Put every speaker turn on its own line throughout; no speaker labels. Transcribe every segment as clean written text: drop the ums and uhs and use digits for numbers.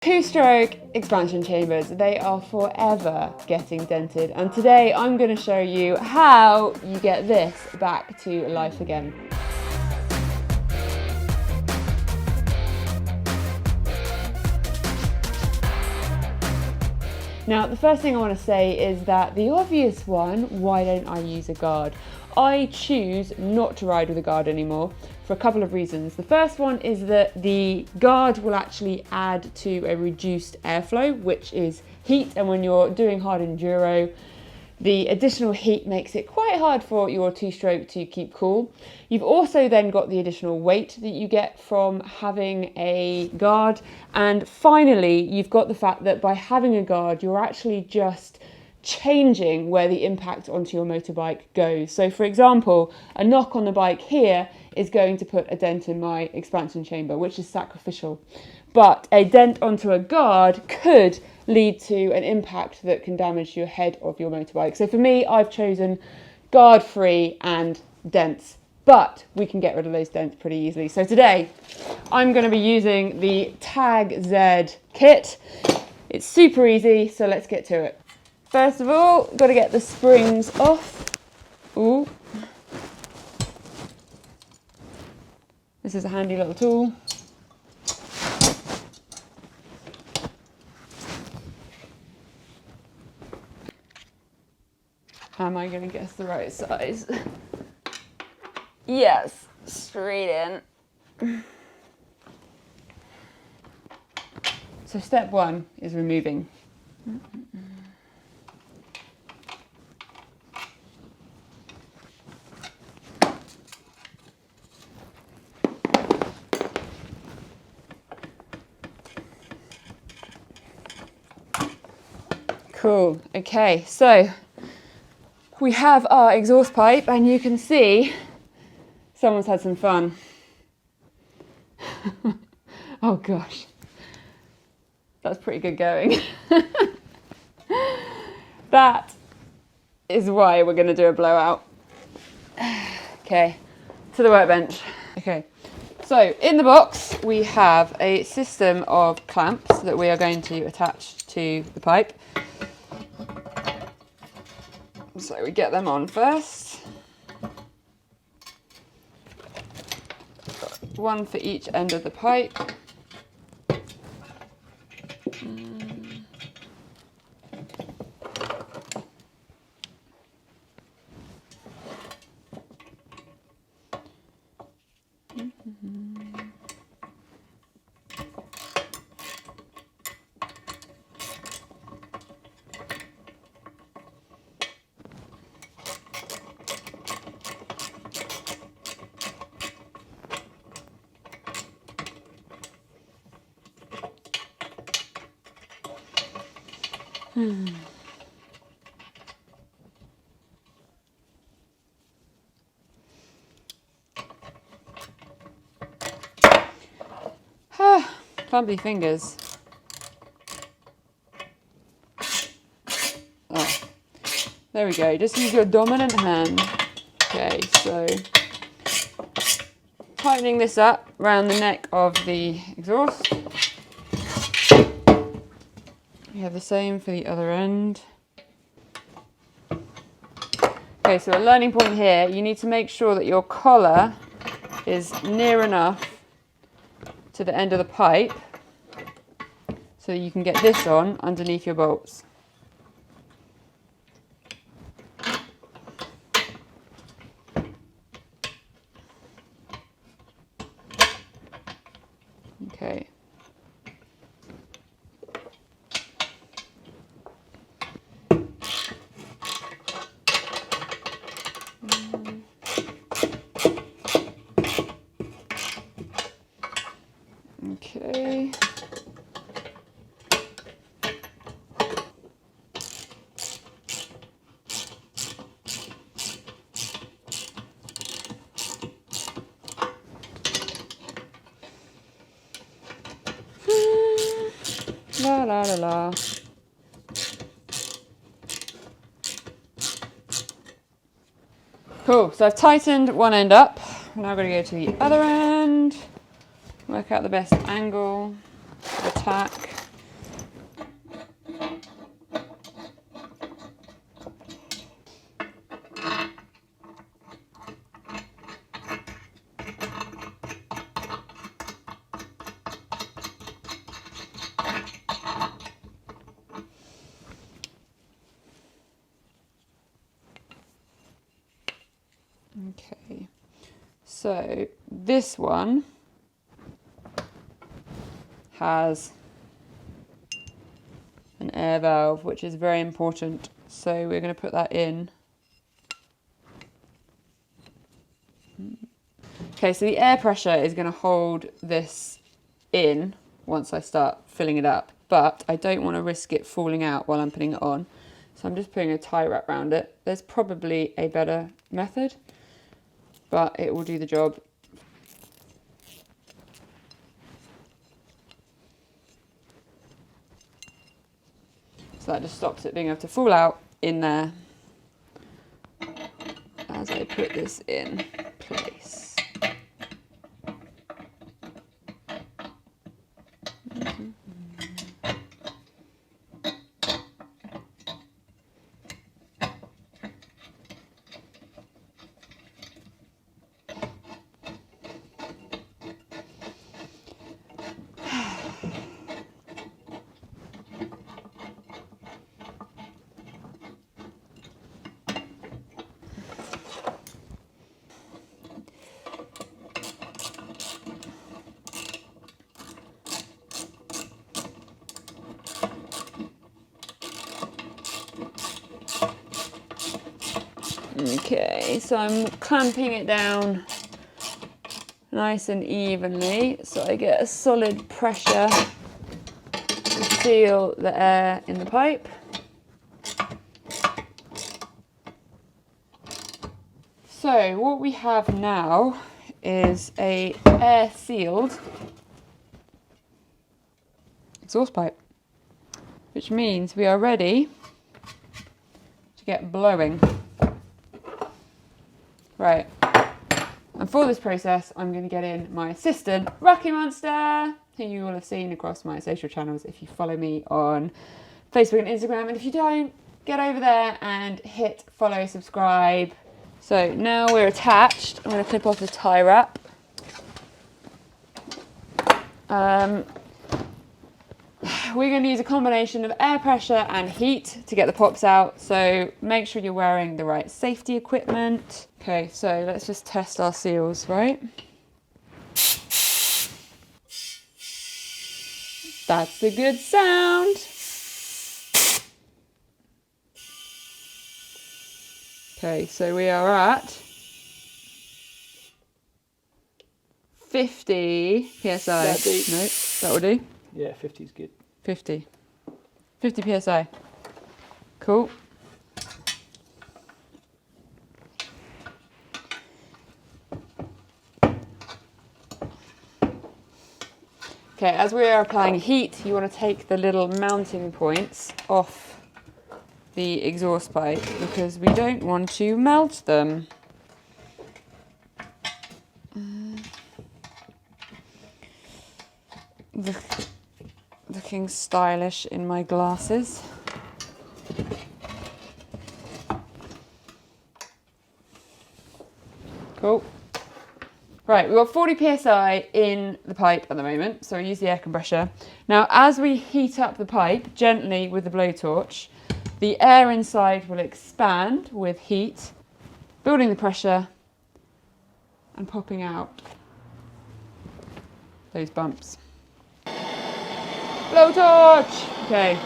Two-stroke expansion chambers, they are forever getting dented, and today I'm going to show you how you get this back to life again. Now, the first thing I want to say is that the obvious one, why don't I use a guard? I choose not to ride with a guard anymore for a couple of reasons. The first one is that the guard will actually add to a reduced airflow, which is heat, and when you're doing hard enduro, the additional heat makes it quite hard for your two-stroke to keep cool. You've also then got the additional weight that you get from having a guard. And finally, you've got the fact that by having a guard, you're actually just changing where the impact onto your motorbike goes. So for example, a knock on the bike here is going to put a dent in my expansion chamber, which is sacrificial. But a dent onto a guard could lead to an impact that can damage your head of your motorbike. So for me, I've chosen guard free and dents, but we can get rid of those dents pretty easily. So today I'm going to be using the Tagz kit. It's super easy, so let's get to it. First of all, got to get the springs off. Ooh. This is a handy little tool. Am I going to guess the right size? Yes, straight in. So step one is removing. Cool, okay, so we have our exhaust pipe, and you can see someone's had some fun. Oh gosh, that's pretty good going. That is why we're going to do a blowout. Okay, to the workbench. Okay, so in the box we have a system of clamps that we are going to attach to the pipe. So we get them on first. One for each end of the pipe. Clumsy fingers. Oh, there we go. Just use your dominant hand. Okay, so tightening this up around the neck of the exhaust. We have the same for the other end. Okay, so a learning point here, you need to make sure that your collar is near enough to the end of the pipe so that you can get this on underneath your bolts. Okay. Okay. La la la la. Cool, so I've tightened one end up. I'm now going to go to the other end, work out the best angle of attack. So this one has an air valve, which is very important. So we're going to put that in. Okay, so the air pressure is going to hold this in once I start filling it up, but I don't want to risk it falling out while I'm putting it on. So I'm just putting a tie wrap around it. There's probably a better method, but it will do the job. So that just stops it being able to fall out in there as I put this in place. Okay, so I'm clamping it down nice and evenly so I get a solid pressure to seal the air in the pipe. So what we have now is a air sealed exhaust pipe, which means we are ready to get blowing. Right, and for this process, I'm going to get in my assistant, Rocky Monster, who you will have seen across my social channels if you follow me on Facebook and Instagram. And if you don't, get over there and hit follow, subscribe. So now we're attached. I'm going to clip off the tie wrap. We're going to use a combination of air pressure and heat to get the pops out, so make sure you're wearing the right safety equipment. Okay, so let's just test our seals, right? That's a good sound. Okay, so we are at 50 PSI. No, that will do.
Yeah, 50 is good.
50 PSI. Cool. Okay, as we are applying heat, you want to take the little mounting points off the exhaust pipe because we don't want to melt them. Looking stylish in my glasses. Cool. Right, we've got 40 PSI in the pipe at the moment, so we use the air compressor. Now, as we heat up the pipe gently with the blowtorch, the air inside will expand with heat, building the pressure and popping out those bumps. Blowtorch! Okay.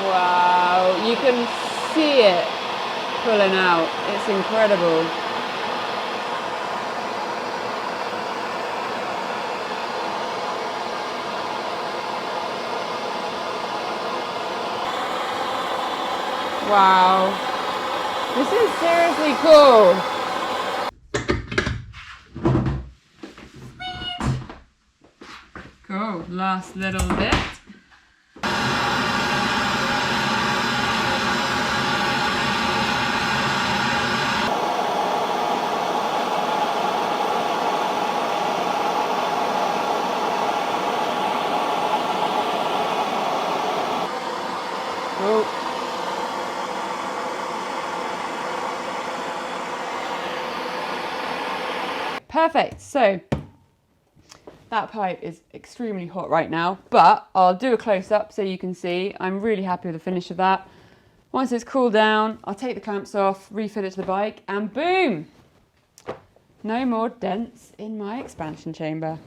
Wow, you can see it pulling out. It's incredible. Wow, this is seriously cool. Cool, last little bit. Oh. Perfect. So that pipe is extremely hot right now, but I'll do a close-up so you can see. I'm really happy with the finish of that. Once it's cooled down, I'll take the clamps off, refit it to the bike, and boom! No more dents in my expansion chamber.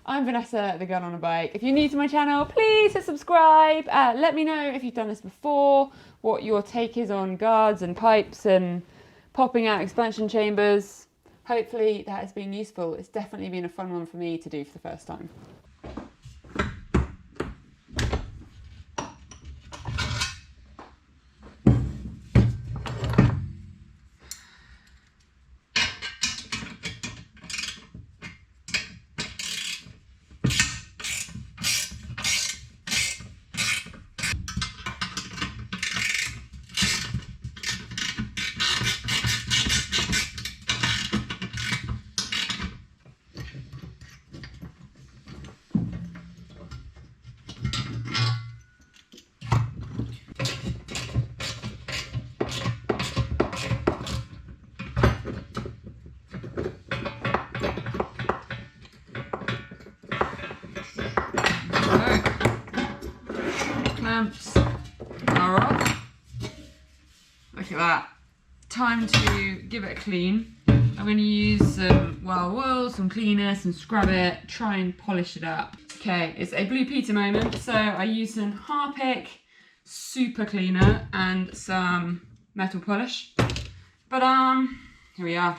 I'm Vanessa, the girl on a bike. If you're new to my channel, please hit subscribe. Let me know if you've done this before, what your take is on guards and pipes and popping out expansion chambers. Hopefully that has been useful. It's definitely been a fun one for me to do for the first time. Clamps are off. Look at that. Time to give it a clean. I'm going to use some wild wool, some cleaner, some scrub it, try and polish it up. Okay, it's a Blue Peter moment, so I use some Harpic super cleaner and some metal polish. But here we are.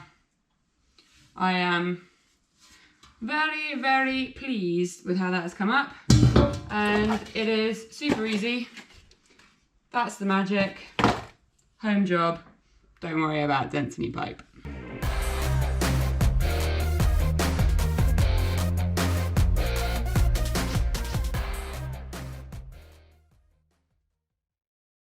I am very, very pleased with how that has come up. And it is super easy. That's the magic. Home job. Don't worry about dents in your pipe.